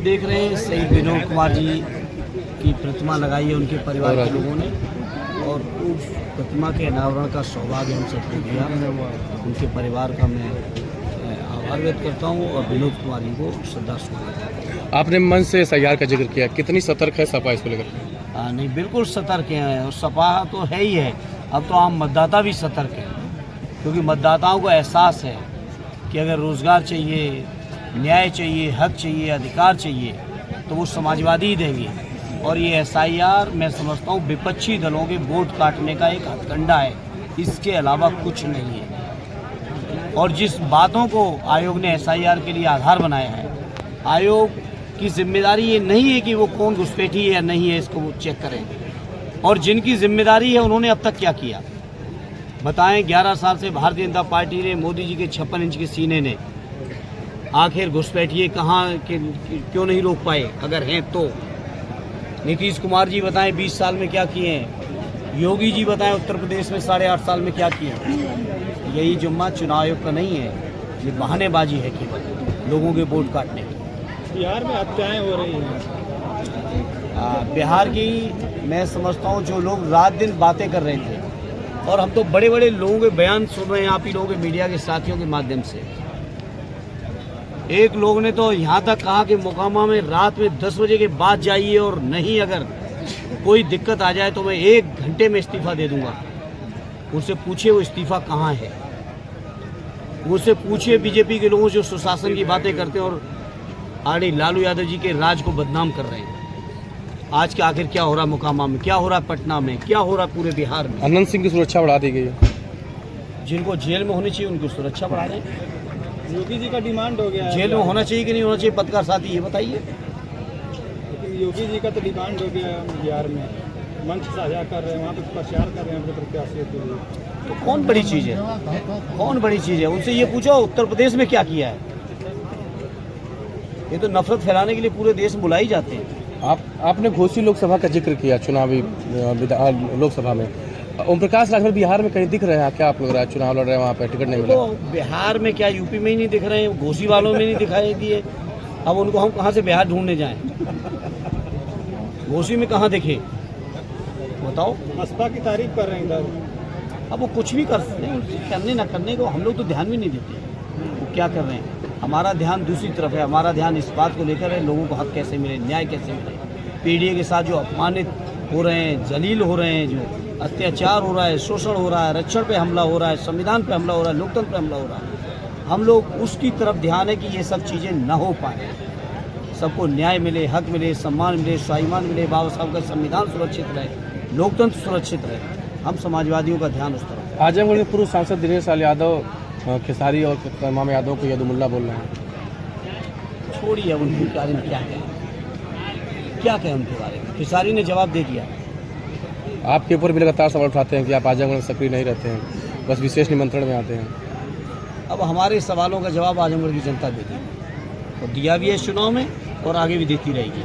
देख रहे हैं शहीद विनोद कुमार जी की प्रतिमा लगाई है उनके परिवार के लोगों ने, और उस प्रतिमा के अनावरण का सौभाग्य हम सबको दिया। उनके परिवार का मैं आभार व्यक्त करता हूँ और विनोद कुमार जी को श्रद्धासुमन देता हूँ। आपने मन से SIR का जिक्र किया, कितनी सतर्क है सपा इसको लेकर? नहीं, बिल्कुल सतर्क हैं, और सपा तो है ही है। अब तो आम मतदाता भी सतर्क है, क्योंकि मतदाताओं को एहसास है कि अगर रोज़गार चाहिए, न्याय चाहिए, हक चाहिए, अधिकार चाहिए, तो वो समाजवादी ही देंगे। और ये SIR मैं समझता हूँ विपक्षी दलों के वोट काटने का एक हथकंडा है, इसके अलावा कुछ नहीं है। और जिस बातों को आयोग ने SIR के लिए आधार बनाया है, आयोग की जिम्मेदारी ये नहीं है कि वो कौन घुसपैठी है या नहीं है, इसको वो चेक करें। और जिनकी जिम्मेदारी है उन्होंने अब तक क्या किया बताएं। 11 साल से भारतीय जनता पार्टी ने, मोदी जी के 56 इंच के सीने ने आखिर घुसपैठिए कहाँ क्यों नहीं रोक पाए, अगर हैं तो। नीतीश कुमार जी बताएं 20 साल में क्या किए हैं। योगी जी बताएं उत्तर प्रदेश में 8.5 साल में क्या किए हैं। यही जुम्मा चुनाव आयोग का नहीं है, ये बहानेबाजी है केवल लोगों के वोट काटने की। बिहार में हत्याएं हो रही हैं। बिहार की मैं समझता हूँ जो लोग रात दिन बातें कर रहे थे, और हम तो बड़े बड़े लोगों के बयान सुन रहे हैं आप ही लोगों के मीडिया के साथियों के माध्यम से। एक लोग ने तो यहाँ तक कहा कि मोकामा में रात में 10 बजे के बाद जाइए, और नहीं अगर कोई दिक्कत आ जाए तो मैं 1 घंटे में इस्तीफा दे दूंगा। उनसे पूछिए वो इस्तीफा कहाँ है, मुझसे पूछिए बीजेपी के लोगों जो सुशासन की बातें करते हैं और आरडी लालू यादव जी के राज को बदनाम कर रहे हैं। आज के आखिर क्या हो रहा है मोकामा में, क्या हो रहा है पटना में, क्या हो रहा है पूरे बिहार में। अनंत सिंह की सुरक्षा बढ़ा दी गई है। जिनको जेल में होनी चाहिए उनकी सुरक्षा बढ़ा दें। योगी जी का डिमांड हो गया है। जेल में होना चाहिए कि नहीं होना चाहिए पत्रकार साथी ये बताइए। लेकिन योगी जी का तो डिमांड हो गया है, बिहार में मंच साझा कर रहे हैं, वहाँ पे प्रचार कर रहे हैं अपने प्रत्याशियों के लिए। तो कौन बड़ी चीज़ है, कौन बड़ी चीज़ है? उनसे ये पूछो उत्तर प्रदेश में क्या किया है। ये तो नफरत फैलाने के लिए पूरे देश में बुलाई जाते हैं। आपने घोसी लोकसभा का जिक्र किया, चुनावी लोकसभा में ओम प्रकाश राजभर बिहार में कहीं दिख रहे हैं क्या? आप लग रहा है चुनाव लड़ रहे हैं, वहाँ पे टिकट नहीं मिला। तो बिहार में क्या, यूपी में ही नहीं दिख रहे हैं, घोसी वालों में नहीं दिखाई दिए। अब उनको हम कहाँ से बिहार ढूंढने जाएं? घोसी में कहाँ दिखे बताओ। बसपा की तारीफ कर रहे हैं इधर। अब वो कुछ भी कर सकते हैं, उनसे करने ना करने को हम लोग तो ध्यान भी नहीं देते वो क्या कर रहे हैं। हमारा ध्यान दूसरी तरफ है, हमारा ध्यान इस बात को लेकर है लोगों को हक कैसे मिले, न्याय कैसे मिले। पीडीए के साथ जो अपमानित हो रहे हैं, जलील हो रहे हैं, जो अत्याचार हो रहा है, शोषण हो रहा है, आरक्षण पे हमला हो रहा है, संविधान पे हमला हो रहा है, लोकतंत्र पे हमला हो रहा है, हम लोग उसकी तरफ ध्यान है कि ये सब चीज़ें न हो पाए, सबको न्याय मिले, हक मिले, सम्मान मिले, स्वाभिमान मिले, बाबा साहब का संविधान सुरक्षित रहे, लोकतंत्र सुरक्षित रहे। हम समाजवादियों का ध्यान उस तरफ। आजमगढ़ के पूर्व सांसद दिनेश लाल यादव खेसारी और तमाम यादव को यदुमुल्ला बोल रहे हैं। छोड़िए उनके बारे में क्या कहें, क्या कहें उनके बारे में। खेसारी ने जवाब दे दिया। आपके ऊपर भी लगातार सवाल उठाते हैं कि आप आजमगढ़ में सक्रिय नहीं रहते हैं, बस विशेष निमंत्रण में आते हैं। अब हमारे सवालों का जवाब आजमगढ़ की जनता देती है, और दिया भी है चुनाव में और आगे भी देती रहेगी।